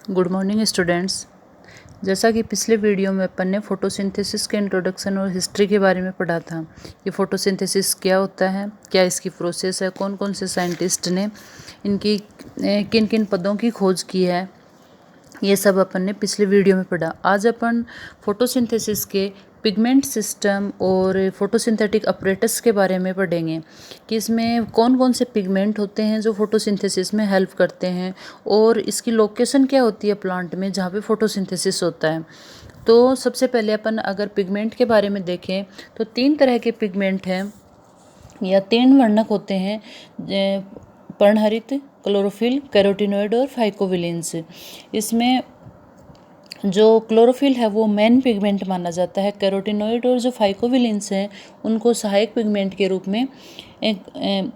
Good morning students. जैसा कि पिछले वीडियो में अपन ने फोटोसिंथेसिस के इंट्रोडक्शन और हिस्ट्री के बारे में पढ़ा था कि फोटोसिंथेसिस क्या होता है, क्या इसकी प्रोसेस है, कौन कौन से साइंटिस्ट ने इनकी किन किन पदों की खोज की है, ये सब अपन ने पिछले वीडियो में पढ़ा। आज अपन फोटोसिंथेसिस के पिगमेंट सिस्टम और फोटोसिंथेटिक अपरेटस के बारे में पढ़ेंगे कि इसमें कौन कौन से पिगमेंट होते हैं जो फोटोसिंथेसिस में हेल्प करते हैं और इसकी लोकेशन क्या होती है प्लांट में जहाँ पे फोटोसिंथेसिस होता है। तो सबसे पहले अपन अगर पिगमेंट के बारे में देखें तो 3 तरह के पिगमेंट हैं या 3 वर्णक होते हैं, पर्णहरित, क्लोरोफिल, कैरोटिनॉइड और फाइकोविलेंस। इसमें जो क्लोरोफिल है वो मेन पिगमेंट माना जाता है। कैरोटिनॉइड और जो फाइकोविलेंस हैं उनको सहायक पिगमेंट के रूप में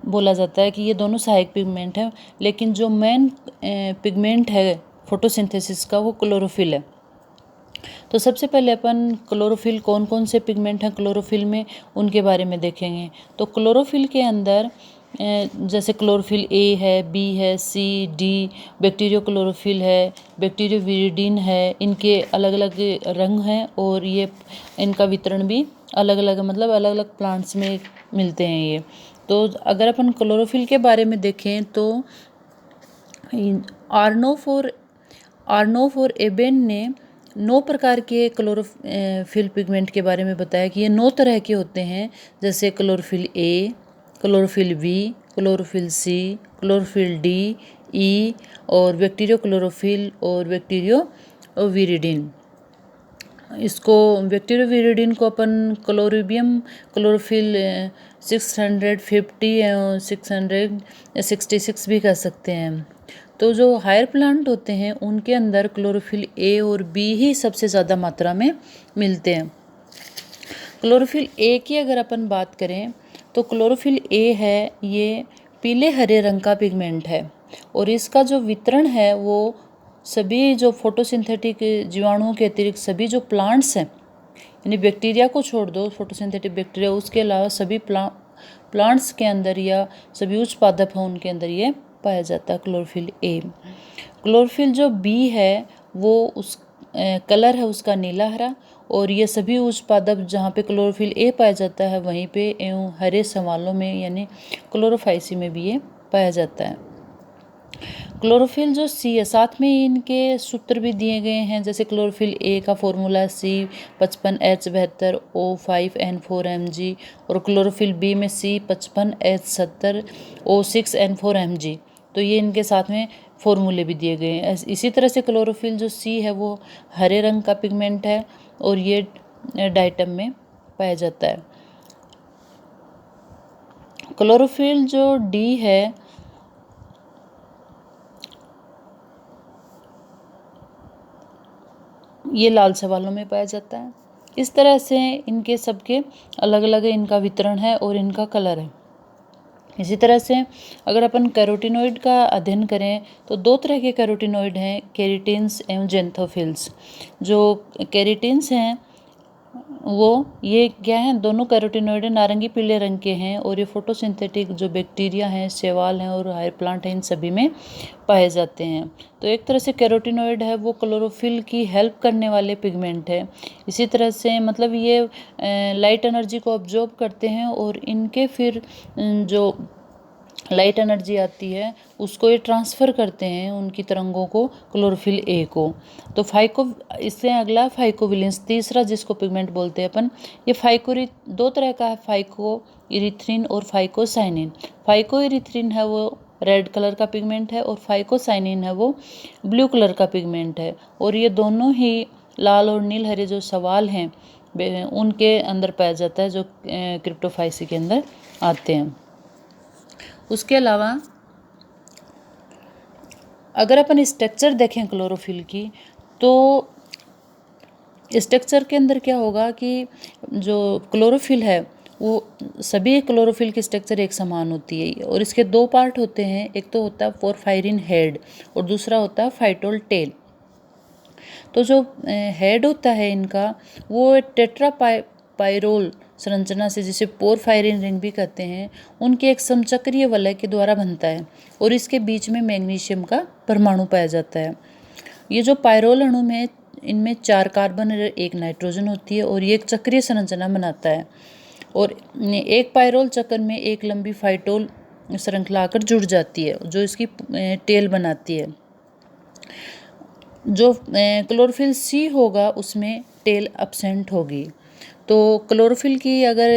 बोला जाता है कि ये दोनों सहायक पिगमेंट हैं, लेकिन जो मेन पिगमेंट है फोटोसिंथेसिस का वो क्लोरोफिल है। तो सबसे पहले अपन क्लोरोफिल, कौन कौन से पिगमेंट हैं क्लोरोफिल में, उनके बारे में देखेंगे। तो क्लोरोफिल के अंदर जैसे क्लोरोफिल ए है, बी है, सी, डी, बैक्टीरियो क्लोरोफिल है, बैक्टीरियो विरिडीन है। इनके अलग अलग रंग हैं और ये इनका वितरण भी अलग अलग, मतलब अलग अलग प्लांट्स में मिलते हैं ये। तो अगर अपन क्लोरोफिल के बारे में देखें तो आर्नोफ और एबेन ने 9 प्रकार के क्लोरोफिल पिगमेंट के बारे में बताया कि ये 9 तरह के होते हैं, जैसे chlorophyll a, chlorophyll b, chlorophyll c, chlorophyll d, e और बैक्टीरियो क्लोरोफिल और बैक्टीरियो विरिडीन। इसको बैक्टीरियो विरिडीन को अपन क्लोरीबियम क्लोरोफिल 650 और 666 भी कह सकते हैं। तो जो हायर प्लांट होते हैं उनके अंदर क्लोरोफिल ए और बी ही सबसे ज़्यादा मात्रा में मिलते हैं। क्लोरोफिल ए की अगर अपन बात करें तो क्लोरोफिल ए है, ये पीले हरे रंग का पिगमेंट है और इसका जो वितरण है वो सभी जो फोटोसिंथेटिक जीवाणुओं के अतिरिक्त सभी जो प्लांट्स हैं, यानी बैक्टीरिया को छोड़ दो, फोटोसिंथेटिक बैक्टीरिया, उसके अलावा सभी प्लांट्स के अंदर या सभी उच्च पादप हैं उनके अंदर ये पाया जाता है क्लोरोफिल ए। क्लोरोफिल जो बी है वो उस कलर है उसका नीला हरा, और ये सभी उच्च पादप जहाँ पे क्लोरोफिल ए पाया जाता है वहीं पे एवं हरे सवालों में यानी क्लोरोफाइसी में भी ये पाया जाता है। क्लोरोफिल जो सी है, साथ में इनके सूत्र भी दिए गए हैं, जैसे क्लोरोफिल ए का फॉर्मूला C55H72O5N4Mg और क्लोरोफिल बी में C55H70O6N4Mg। तो ये इनके साथ में फॉर्मूले भी दिए गए हैं। इसी तरह से क्लोरोफिल जो सी है वो हरे रंग का पिगमेंट है और ये डाइटम में पाया जाता है। क्लोरोफिल जो डी है ये लाल सवालों में पाया जाता है। इस तरह से इनके सबके अलग अलग इनका वितरण है और इनका कलर है। इसी तरह से अगर अपन कैरोटिनॉइड का अध्ययन करें तो 2 तरह के कैरोटिनॉइड हैं, केराटिन्स एवं जेंथोफिल्स। जो केराटिन्स हैं वो ये क्या है, दोनों कैरोटिनॉइड नारंगी पीले रंग के हैं और ये फोटोसिंथेटिक जो बैक्टीरिया हैं, शैवाल हैं और हायर प्लांट हैं, इन सभी में पाए जाते हैं। तो एक तरह से कैरोटिनॉइड है वो क्लोरोफिल की हेल्प करने वाले पिगमेंट है। इसी तरह से मतलब ये लाइट एनर्जी को ऑब्जॉर्ब करते हैं और इनके फिर जो लाइट एनर्जी आती है उसको ये ट्रांसफ़र करते हैं उनकी तरंगों को क्लोरोफिल ए को। तो इससे अगला फाइकोविलेंस, तीसरा जिसको पिगमेंट बोलते हैं अपन, ये 2 तरह का है, फाइको इरिथ्रिन और फाइकोसाइनिन। फाइको इरिथ्रिन है वो रेड कलर का पिगमेंट है और फाइकोसाइनिन है वो ब्लू कलर का पिगमेंट है, और ये दोनों ही लाल और नील हरे जो सवाल हैं उनके अंदर पाया जाता है, जो क्रिप्टोफाइसी के अंदर आते हैं। उसके अलावा अगर अपन स्ट्रक्चर देखें क्लोरोफिल की तो स्ट्रक्चर के अंदर क्या होगा कि जो क्लोरोफिल है वो सभी क्लोरोफिल की स्ट्रक्चर एक समान होती है और इसके 2 पार्ट होते हैं, एक तो होता है पोरफायरिन हेड और दूसरा होता है फाइटोल टेल। तो जो हेड होता है इनका वो टेट्रापाइरोल संरचना से, जिसे पोरफायरिन रिंग भी कहते हैं, उनके एक समचक्रीय वलय के द्वारा बनता है और इसके बीच में मैग्नीशियम का परमाणु पाया जाता है। ये जो पायरोल अणु में इनमें 4 कार्बन और 1 नाइट्रोजन होती है और ये एक चक्रीय संरचना बनाता है। और एक पायरोल चक्र में एक लंबी फाइटोल श्रृंखला आकर जुड़ जाती है जो इसकी टेल बनाती है। जो क्लोरोफिल सी होगा उसमें टेल एब्सेंट होगी। तो क्लोरोफिल की अगर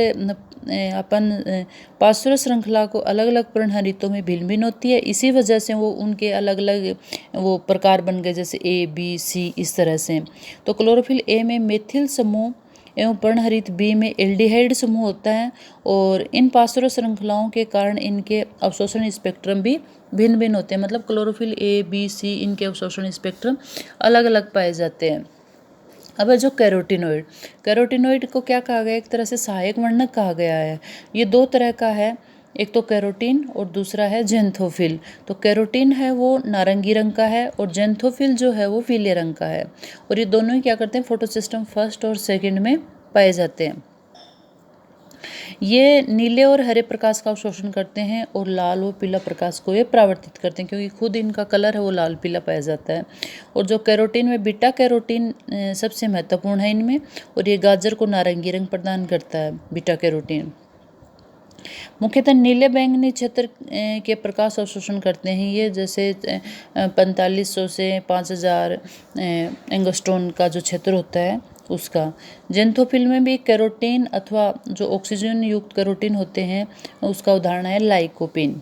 अपन पार्श्व श्रृंखला को अलग अलग पर्णहरितों में भिन्न भिन्न होती है, इसी वजह से वो उनके अलग अलग वो प्रकार बन गए, जैसे ए बी सी इस तरह से। तो क्लोरोफिल ए में मेथिल समूह एवं पर्णहरित बी में एल्डिहाइड समूह होता है और इन पार्श्व श्रृंखलाओं के कारण इनके अवशोषण स्पेक्ट्रम भी भिन्न भिन्न होते हैं। मतलब क्लोरोफिल ए बी सी इनके अवशोषण स्पेक्ट्रम अलग अलग पाए जाते हैं। अब है जो कैरोटीनॉइड को क्या कहा गया, एक तरह से सहायक वर्णक कहा गया है। ये 2 तरह का है, एक तो कैरोटीन और दूसरा है जेंथोफिल। तो कैरोटीन है वो नारंगी रंग का है और जेंथोफिल जो है वो पीले रंग का है। और ये दोनों ही क्या करते हैं, फोटोसिस्टम फर्स्ट और सेकंड में पाए जाते हैं। ये नीले और हरे प्रकाश का अवशोषण करते हैं और लाल और पीला प्रकाश को ये परावर्तित करते हैं, क्योंकि खुद इनका कलर है वो लाल पीला पाया जाता है। और जो कैरोटीन में बीटा कैरोटीन सबसे महत्वपूर्ण है इनमें, और ये गाजर को नारंगी रंग प्रदान करता है बीटा कैरोटीन। मुख्यतः नीले बैंगनी क्षेत्र के प्रकाश अवशोषण करते हैं ये, जैसे 4500 से 5000 एंगस्ट्रॉन का जो क्षेत्र होता है उसका। जेंथोफिल में भी कैरोटीन अथवा जो ऑक्सीजन युक्त कैरोटीन होते हैं उसका उदाहरण है लाइकोपीन।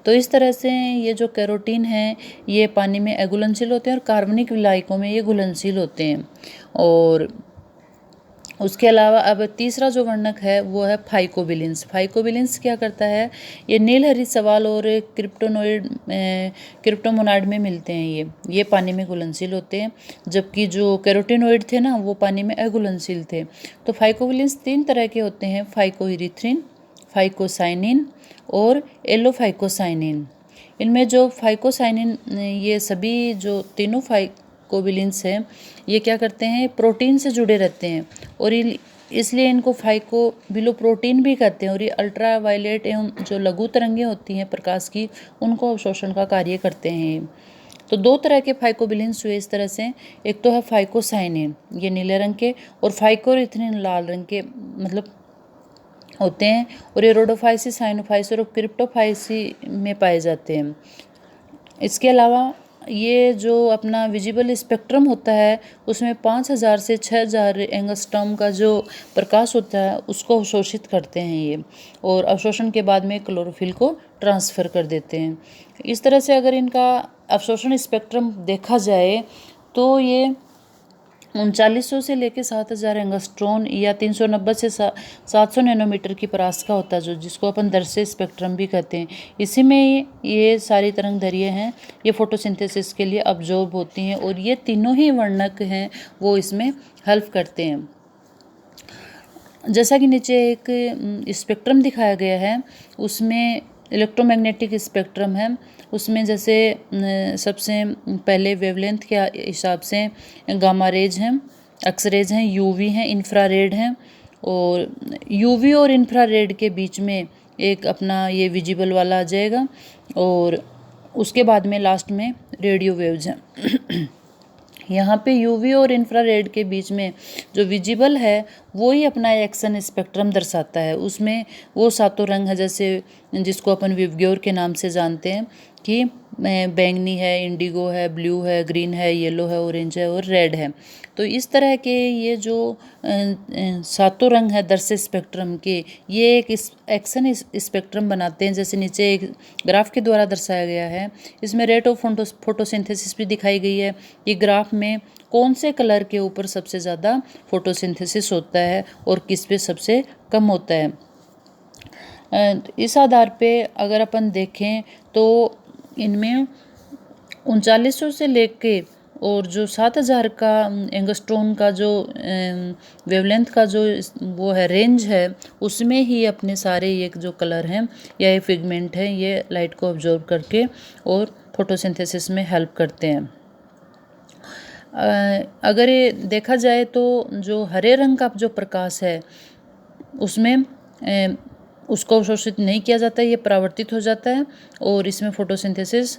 तो इस तरह से ये जो कैरोटीन है ये पानी में अघुलनशील होते हैं और कार्बनिक विलायकों में ये घुलनशील होते हैं। और उसके अलावा अब तीसरा जो वर्णक है वो है फाइकोबिलिन्स क्या करता है, ये नील हरित सवाल और क्रिप्टोमोनाइड में मिलते हैं। ये पानी में घुलनशील होते हैं, जबकि जो कैरोटीनॉइड थे ना वो पानी में अघुलनशील थे। तो फाइकोबिलिन्स 3 तरह के होते हैं, फाइकोइरिथ्रिन, फाइकोसाइनिन और एलोफाइकोसाइनिन। इनमें जो फाइकोसाइनिन, ये सभी जो तीनों फाइकोबिलिन्स हैं ये क्या करते हैं, प्रोटीन से जुड़े रहते हैं और इसलिए इनको फाइकोबिलोप्रोटीन भी कहते हैं। और ये अल्ट्रा वायलेट एवं जो लघु तरंगें होती हैं प्रकाश की उनको अवशोषण का कार्य करते हैं। तो 2 तरह के फाइकोबिलिन्स हुए इस तरह से, एक तो है फाइकोसाइनिन ये नीले रंग के और फाइकोरिथ्रिन लाल रंग के मतलब होते हैं। और ये रोडोफाइसी, साइनोफाइसी और क्रिप्टोफाइसी में पाए जाते हैं। इसके अलावा ये जो अपना विजिबल स्पेक्ट्रम होता है उसमें 5000 से 6000 एंगस्ट्रॉम का जो प्रकाश होता है उसको अवशोषित करते हैं ये, और अवशोषण के बाद में क्लोरोफिल को ट्रांसफ़र कर देते हैं। इस तरह से अगर इनका अवशोषण स्पेक्ट्रम देखा जाए तो ये 3900 से लेकर 7000 एंगस्ट्रॉन या 390 से 700 नैनोमीटर की परास का होता है, जो जिसको अपन दर्शे स्पेक्ट्रम भी कहते हैं। इसी में ये सारी तरंग दैर्घ्य हैं ये फोटोसिंथेसिस के लिए अब्जॉर्ब होती हैं और ये तीनों ही वर्णक हैं वो इसमें हेल्प करते हैं। जैसा कि नीचे एक स्पेक्ट्रम दिखाया गया है उसमें इलेक्ट्रोमैग्नेटिक स्पेक्ट्रम है, उसमें जैसे सबसे पहले वेवलेंथ के हिसाब से गामा रेज हैं, एक्स रेज हैं, यूवी हैं, इंफ्रारेड हैं। और यूवी और इंफ्रारेड के बीच में एक अपना ये विजिबल वाला आ जाएगा और उसके बाद में लास्ट में रेडियो वेव्स हैं। यहाँ पे यूवी और इंफ्रारेड के बीच में जो विजिबल है वो ही अपना एक्सन स्पेक्ट्रम दर्शाता है। उसमें वो 7 रंग है, जैसे जिसको अपन विबग्योर के नाम से जानते हैं कि बैंगनी है, इंडिगो है, ब्लू है, ग्रीन है, येलो है, ऑरेंज है और रेड है। तो इस तरह के ये जो 7 रंग है दर्शे स्पेक्ट्रम के, ये एक एक्सन स्पेक्ट्रम बनाते हैं, जैसे नीचे एक ग्राफ के द्वारा दर्शाया गया है। इसमें रेट ऑफ फोटोसिंथेसिस भी दिखाई गई है। ये ग्राफ में कौन से कलर के ऊपर सबसे ज़्यादा फोटोसिंथेसिस होता है और किस पे सबसे कम होता है। इस आधार पे अगर अपन देखें तो इनमें 3900 से लेके और जो 7000 का एंगस्ट्रॉन का जो वेवलेंथ का जो वो है रेंज है, उसमें ही अपने सारे ये जो कलर हैं या ये पिगमेंट है ये लाइट को ऑब्जर्व करके और फोटोसिंथेसिस में हेल्प करते हैं। अगर ये देखा जाए तो जो हरे रंग का जो प्रकाश है उसमें उसको अवशोषित नहीं किया जाता है, ये परावर्तित हो जाता है और इसमें फोटोसिंथेसिस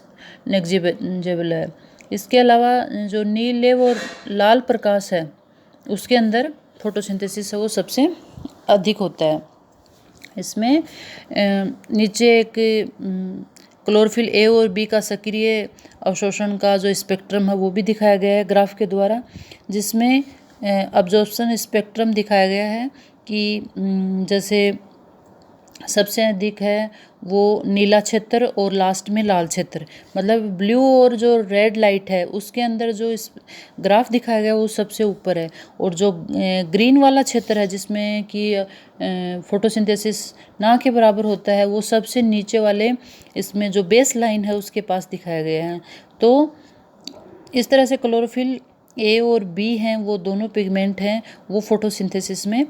नेग्लिजिबल है। इसके अलावा जो नीले व लाल प्रकाश है उसके अंदर फोटोसिंथेसिस है वो सबसे अधिक होता है। इसमें नीचे एक क्लोरोफिल ए और बी का सक्रिय अवशोषण का जो स्पेक्ट्रम है वो भी दिखाया गया है ग्राफ के द्वारा, जिसमें अब्जॉर्प्शन स्पेक्ट्रम दिखाया गया है कि जैसे सबसे अधिक है वो नीला क्षेत्र और लास्ट में लाल क्षेत्र, मतलब ब्लू और जो रेड लाइट है उसके अंदर जो इस ग्राफ दिखाया गया वो सबसे ऊपर है, और जो ग्रीन वाला क्षेत्र है जिसमें कि फोटोसिंथेसिस ना के बराबर होता है वो सबसे नीचे वाले इसमें जो बेस लाइन है उसके पास दिखाया गया है। तो इस तरह से क्लोरोफिल ए और बी हैं वो दोनों पिगमेंट हैं वो फोटोसिंथेसिस में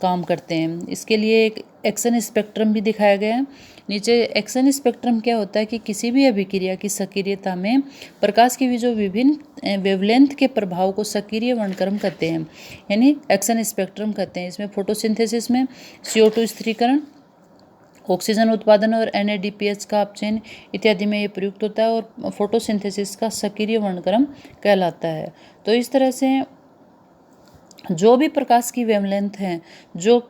काम करते हैं। इसके लिए एक एक्शन स्पेक्ट्रम भी दिखाया गया है। नीचे एक्शन स्पेक्ट्रम क्या होता है कि किसी भी अभिक्रिया की सक्रियता में प्रकाश की जो विभिन्न वेवलेंथ के प्रभाव को सक्रिय वर्णक्रम कहते हैं, यानी एक्शन स्पेक्ट्रम कहते हैं। इसमें फोटोसिंथेसिस में CO2 स्थिरीकरण, ऑक्सीजन उत्पादन और NADPH का अपचयन इत्यादि में ये प्रयुक्त होता है और फोटोसिंथेसिस का सक्रिय वर्णक्रम कहलाता है। तो इस तरह से जो भी प्रकाश की वेवलेंथ है जो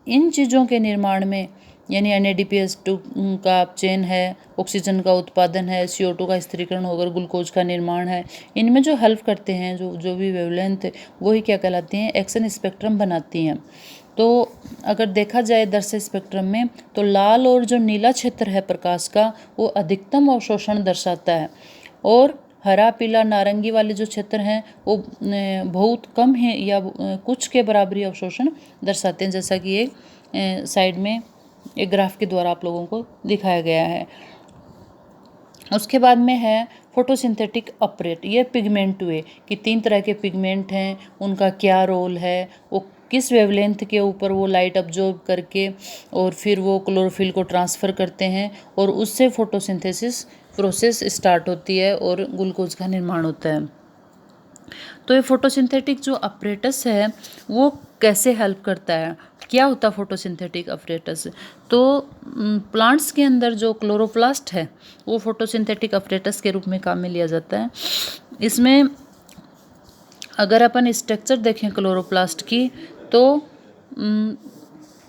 इन चीज़ों के निर्माण में, यानी NADPH2 का अपचयन है, ऑक्सीजन का उत्पादन है, CO2 का स्थिरीकरण होकर ग्लूकोज का निर्माण है, इनमें जो हेल्प करते हैं जो भी वेवलेंथ वही क्या कहलाती हैं, एक्शन स्पेक्ट्रम बनाती हैं। तो अगर देखा जाए दर्शक स्पेक्ट्रम में तो लाल और जो नीला क्षेत्र है प्रकाश का वो अधिकतम अवशोषण दर्शाता है, और हरा पीला नारंगी वाले जो क्षेत्र हैं वो बहुत कम है या कुछ के बराबरी अवशोषण दर्शाते हैं, जैसा कि एक साइड में एक ग्राफ के द्वारा आप लोगों को दिखाया गया है। उसके बाद में है फोटोसिंथेटिक ऑपरेट। ये पिगमेंट हुए कि 3 तरह के पिगमेंट हैं, उनका क्या रोल है, वो किस वेवलेंथ के ऊपर वो लाइट अब्जॉर्ब करके और फिर वो क्लोरोफिल को ट्रांसफ़र करते हैं और उससे फोटोसिंथेसिस प्रोसेस स्टार्ट होती है और ग्लूकोज का निर्माण होता है। तो ये फोटोसिंथेटिक जो अपरेटस है वो कैसे हेल्प करता है, क्या होता है फोटोसिंथेटिक अपरेटस? तो प्लांट्स के अंदर जो क्लोरोप्लास्ट है वो फोटोसिंथेटिक अपरेटस के रूप में काम में लिया जाता है। इसमें अगर अपन स्ट्रक्चर देखें क्लोरोप्लास्ट की तो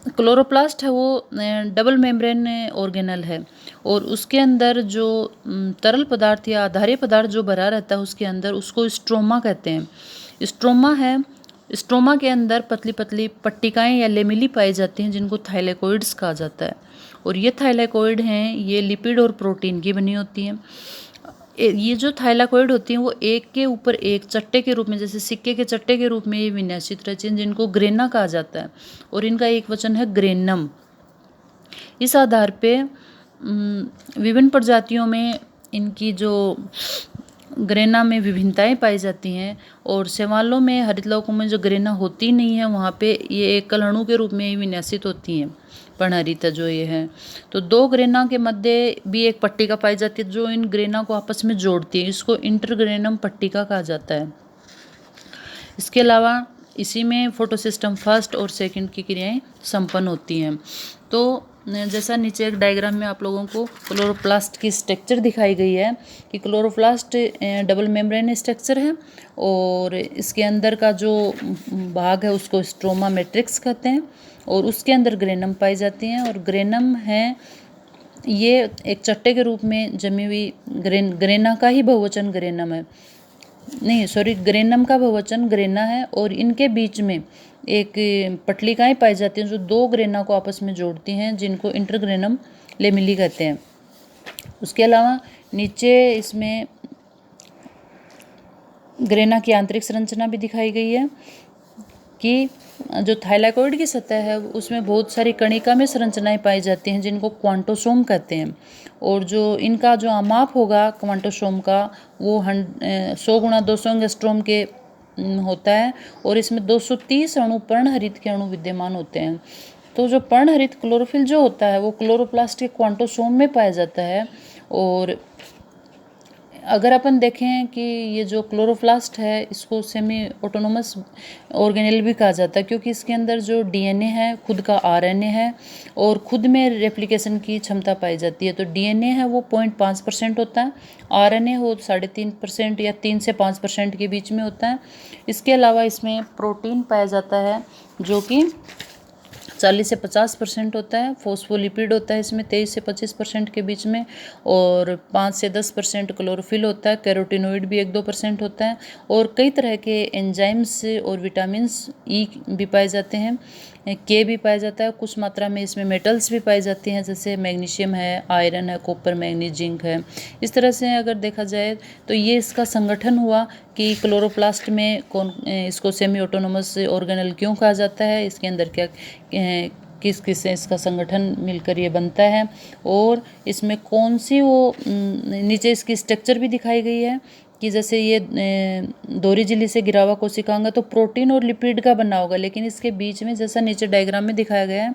क्लोरोप्लास्ट है वो डबल मेम्ब्रेन ऑर्गेनल है और उसके अंदर जो तरल पदार्थ या आधारी पदार्थ जो भरा रहता है उसके अंदर उसको स्ट्रोमा कहते हैं। स्ट्रोमा है, स्ट्रोमा के अंदर पतली पतली पट्टिकाएं या लेमिली पाई जाती हैं जिनको थाइलेकोइड्स कहा जाता है, और ये थाइलेकोइड हैं ये लिपिड और प्रोटीन की बनी होती हैं। ये जो थाइलाकोइड होती हैं वो एक के ऊपर एक चट्टे के रूप में, जैसे सिक्के के चट्टे के रूप में ये विन्यासित रहती हैं जिनको ग्रेना कहा जाता है, और इनका एक वचन है ग्रेनम। इस आधार पे विभिन्न प्रजातियों में इनकी जो ग्रेना में विभिन्नताएं पाई जाती हैं, और शैवालों में हरितलवकों में जो ग्रेना होती नहीं है वहाँ पे ये एक कलअणु के रूप में विन्यासित होती हैं, पर्णहरित जो ये है। तो 2 ग्रेना के मध्य भी एक पट्टिका पाई जाती है जो इन ग्रेना को आपस में जोड़ती है, इसको इंटरग्रेनम पट्टिका कहा जाता है। इसके अलावा इसी में फोटोसिस्टम फर्स्ट और सेकंड की क्रियाएं संपन्न होती हैं। तो जैसा नीचे एक डायग्राम में आप लोगों को क्लोरोप्लास्ट की स्ट्रक्चर दिखाई गई है कि क्लोरोप्लास्ट डबल मेम्ब्रेन स्ट्रक्चर है और इसके अंदर का जो भाग है उसको स्ट्रोमा मैट्रिक्स कहते हैं, और उसके अंदर ग्रेनम पाई जाती हैं, और ग्रेनम है ये एक चट्टे के रूप में जमी हुई ग्रेना का ही बहुवचन ग्रेनम है, नहीं सॉरी ग्रेनम का बहुवचन ग्रेना है, और इनके बीच में एक पटलिकाएं पाई जाती हैं जो 2 ग्रेना को आपस में जोड़ती हैं जिनको इंटरग्रेनम लेमिली कहते हैं। उसके अलावा नीचे इसमें ग्रेना की आंतरिक संरचना भी दिखाई गई है कि जो थाइलाकोइड की सतह है उसमें बहुत सारी कणिका में संरचनाएं पाई जाती हैं जिनको क्वांटोसोम कहते हैं, और जो इनका जो आमाप होगा क्वांटोसोम का वो 100 गुणा 200 एंगस्ट्रोम के होता है, और इसमें 230 अणु पर्णहरित के अणु विद्यमान होते हैं। तो जो पर्णहरित क्लोरोफिल जो होता है वो क्लोरोप्लास्ट के क्वांटोसोम में पाया जाता है, और अगर अपन देखें कि ये जो क्लोरोप्लास्ट है इसको सेमी ऑटोनोमस ऑर्गेनेल भी कहा जाता है, क्योंकि इसके अंदर जो डीएनए है खुद का आरएनए है और खुद में रेप्लिकेशन की क्षमता पाई जाती है। तो डीएनए है वो 0.5% होता है, आरएनए वो 3.5% या 3 से 5% के बीच में होता है। इसके अलावा इसमें प्रोटीन पाया जाता है जो कि 40 से 50% होता है। फॉस्फोलिपिड होता है इसमें 23 से 25% के बीच में, और 5 से 10% क्लोरोफिल होता है। कैरोटिनोइड भी 1-2% होता है, और कई तरह के एंजाइम्स और विटामिन्स ई भी पाए जाते हैं, के भी पाया जाता है। कुछ मात्रा में इसमें मेटल्स भी पाई जाती हैं, जैसे मैग्नीशियम है, आयरन है, कॉपर, मैंगनीज, जिंक है। इस तरह से अगर देखा जाए तो ये इसका संगठन हुआ कि क्लोरोप्लास्ट में कौन इसको सेमी ऑटोनोमस ऑर्गेनेल क्यों कहा जाता है, इसके अंदर क्या किस किस से इसका संगठन मिलकर ये बनता है, और इसमें कौन सी वो नीचे इसकी स्ट्रक्चर भी दिखाई गई है कि जैसे ये दोहरी झिल्ली से गिरा हुआ कोशिकांग तो प्रोटीन और लिपिड का बना होगा, लेकिन इसके बीच में जैसा नीचे डायग्राम में दिखाया गया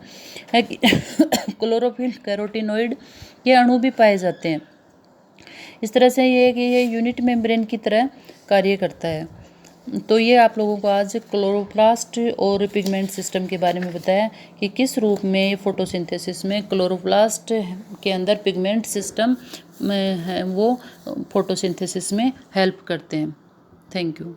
है कि क्लोरोफिल, कैरोटिनोइड के अणु भी पाए जाते हैं। इस तरह से ये यूनिट मेम्ब्रेन की तरह कार्य करता है। तो ये आप लोगों को आज क्लोरोप्लास्ट और पिगमेंट सिस्टम के बारे में बताया कि किस रूप में फोटोसिंथेसिस में क्लोरोप्लास्ट के अंदर पिगमेंट सिस्टम में है वो फोटोसिंथेसिस में हेल्प करते हैं। Thank you.